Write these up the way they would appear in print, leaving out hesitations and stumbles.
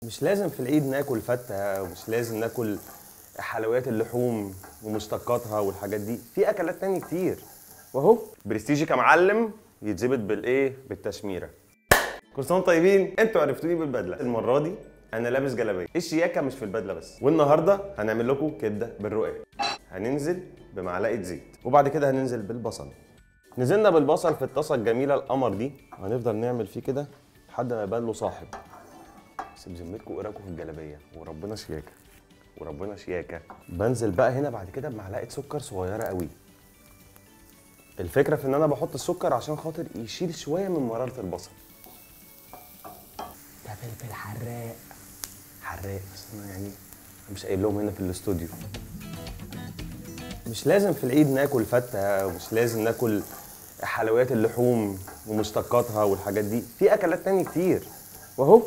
مش لازم في العيد ناكل فتة، ومش لازم ناكل حلويات اللحوم ومشتقاتها والحاجات دي، في اكلات تانية كتير. واهو برستيجي كمعلم يتظبط بالايه؟ بالتشميره. كل سنه وانتم طيبين. انتوا عرفتوني بالبدله. المره دي انا لابس جلابيه. الشياكه مش في البدله بس. والنهارده هنعمل لكم كبده بالرقاق. هننزل بمعلقه زيت، وبعد كده هننزل بالبصل. نزلنا بالبصل في الطاسه الجميله القمر دي، هنفضل نعمل فيه كده لحد ما يبان له صاحب. بس بذمتكم ايه رايكم في الجلابيه؟ وربنا شياكه، وربنا شياكه. بنزل بقى هنا بعد كده بمعلقه سكر صغيره قوي. الفكره في ان انا بحط السكر عشان خاطر يشيل شويه من مراره البصل. ده فلفل حراق حراق، بس انا يعني مش قايل لهم هنا في الاستوديو. مش لازم في العيد ناكل فته، ومش لازم ناكل حلويات اللحوم ومشتقاتها والحاجات دي، في اكلات تانية كتير. واهو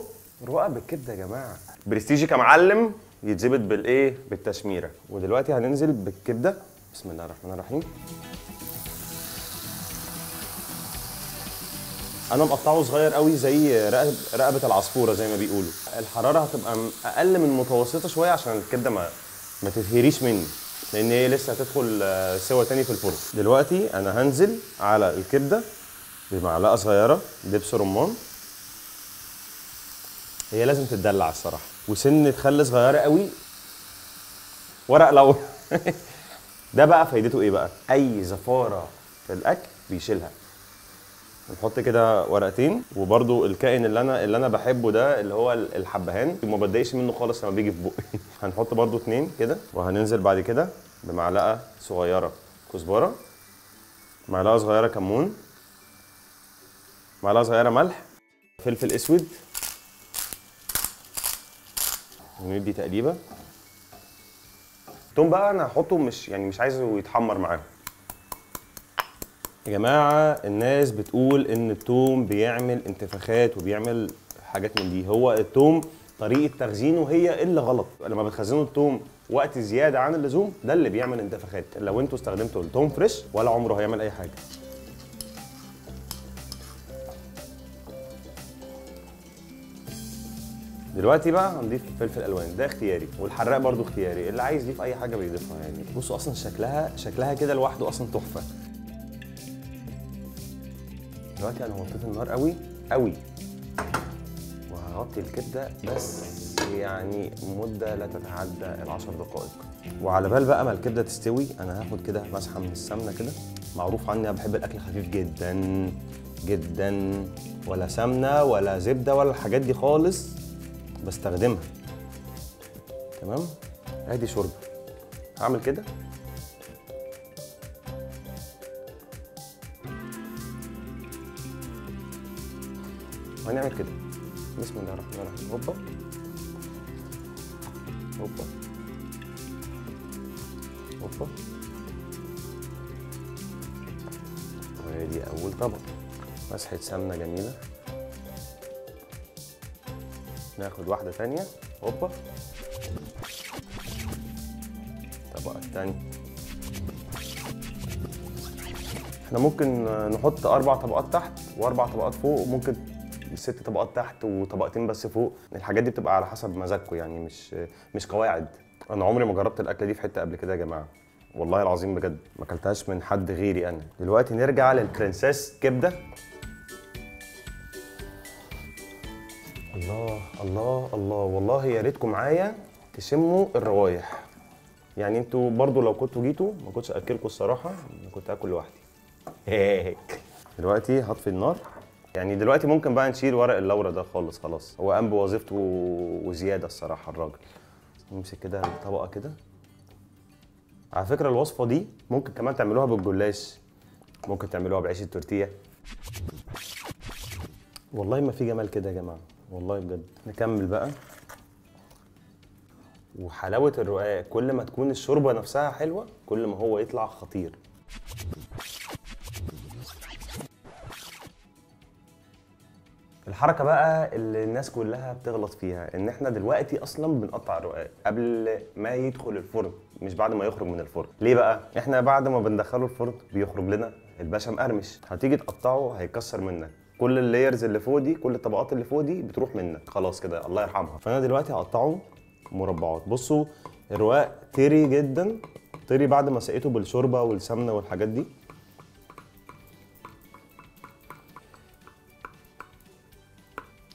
رقاق بالكبده يا جماعه. برستيجي كمعلم يتظبط بالايه؟ بالتشميره. ودلوقتي هننزل بالكبده. بسم الله الرحمن الرحيم. انا مقطعه صغير قوي زي رقبه العصفوره زي ما بيقولوا. الحراره هتبقى اقل من متوسطه شويه عشان الكبده ما تتهريش مني، لان هي لسه هتدخل سوا تاني في الفرن. دلوقتي انا هنزل على الكبده بمعلقه صغيره دبس رمان. هي لازم تتدلع الصراحه، وسنه خل صغيره قوي، ورق لورا. ده بقى فايدته ايه بقى؟ اي زفاره في الاكل بيشيلها. نحط كده ورقتين، وبرده الكائن اللي انا بحبه ده اللي هو الحبهان، ما بتضايقش منه خالص لما بيجي في بقي. هنحط برده 2 كده، وهننزل بعد كده بمعلقه صغيره كزبره، معلقه صغيره كمون، معلقه صغيره ملح، فلفل اسود، وندي تقليبه. التوم بقى انا هحطه مش عايزه يتحمر معاهم. يا جماعه الناس بتقول ان التوم بيعمل انتفاخات وبيعمل حاجات من دي. هو التوم طريقه تخزينه هي اللي غلط. لما بتخزنوا التوم وقت زياده عن اللزوم ده اللي بيعمل انتفاخات. لو انتوا استخدمتوا التوم فريش ولا عمره هيعمل اي حاجه. دلوقتي بقى هنضيف فلفل الوان، ده اختياري، والحراق برضو اختياري، اللي عايز يضيف اي حاجه بيضيفها يعني. بصوا اصلا شكلها كده لوحده اصلا تحفه. دلوقتي انا وطيت النار قوي قوي، وهغطي الكبده بس يعني مده لا تتعدى ال10 دقائق. وعلى بال بقى ما الكبده تستوي انا هاخد كده مسحه من السمنه كده. معروف عني انا بحب الاكل خفيف جدا جدا، ولا سمنه ولا زبده ولا الحاجات دي خالص بستخدمها. تمام. ادي شوربه، هعمل كده وهنعمل كده. بسم الله الرحمن الرحيم. هوبا هوبا هوبا. وادي اول طبق، مسحه سمنه جميله. ناخد واحده ثانيه. هوبا. الطبق الثاني. احنا ممكن نحط 4 طبقات تحت و4 طبقات فوق، وممكن 6 طبقات تحت وطبقتين بس فوق. الحاجات دي بتبقى على حسب مزاجكم يعني، مش قواعد. انا عمري ما جربت الاكله دي في حته قبل كده يا جماعه، والله العظيم بجد ما اكلتهاش من حد غيري انا. دلوقتي نرجع للبرنسيس كبده. الله الله الله، والله يا ريتكم معايا تشموا الروايح. يعني انتوا برضو لو كنتوا جيتوا ما كنتش اكلكم الصراحه، كنت اكل لوحدي. دلوقتي هطفي النار. يعني دلوقتي ممكن بقى نشيل ورق اللورا ده خالص، خلاص هو قام بوظيفته وزياده الصراحه الراجل. نمسك كده الطبقه كده. على فكره الوصفه دي ممكن كمان تعملوها بالجلاش، ممكن تعملوها بعيش التورتيه. والله ما في جمال كده يا جماعه، والله بجد. نكمل بقى. وحلاوه الرقاق كل ما تكون الشوربه نفسها حلوه كل ما هو يطلع خطير. الحركه بقى اللي الناس كلها بتغلط فيها، ان احنا دلوقتي اصلا بنقطع الرقاق قبل ما يدخل الفرن مش بعد ما يخرج من الفرن. ليه بقى؟ احنا بعد ما بندخله الفرن بيخرج لنا الباشا مقرمش، هتيجي تقطعه هيكسر منك. كل اللايرز اللي فوق دي، كل الطبقات اللي فوق دي بتروح منك خلاص كده، الله يرحمها. فانا دلوقتي هقطعه مربعات. بصوا الرقاق طري جدا، طري بعد ما سقيته بالشوربه والسمنه والحاجات دي.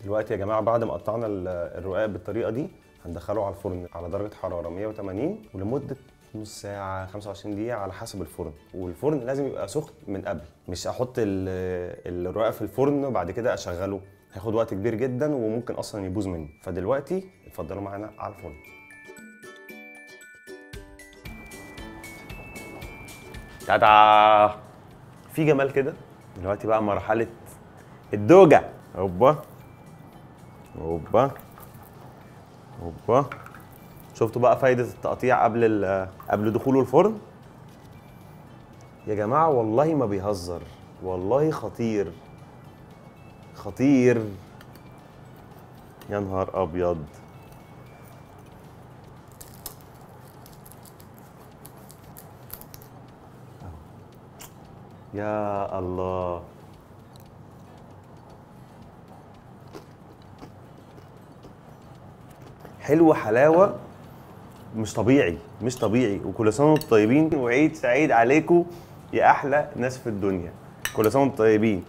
دلوقتي يا جماعه بعد ما قطعنا الرقاق بالطريقه دي هندخله على الفرن على درجه حراره 180 ولمده نص ساعه 25 دقيقه على حسب الفرن. والفرن لازم يبقى سخن من قبل، مش احط الرقاق في الفرن وبعد كده اشغله، هياخد وقت كبير جدا وممكن اصلا يبوظ مني. فدلوقتي اتفضلوا معانا على الفرن. تاتا في جمال كده. دلوقتي بقى مرحله الدوجه. هوبا هوبا هوبا. شفتوا بقى فايدة التقطيع قبل دخوله الفرن؟ يا جماعة والله ما بيهزر، والله خطير خطير. يا نهار أبيض. يا الله. حلو حلاوة مش طبيعي مش طبيعي. وكل سنه وانتم طيبين وعيد سعيد عليكم يا احلى ناس في الدنيا. كل سنه وانتم طيبين.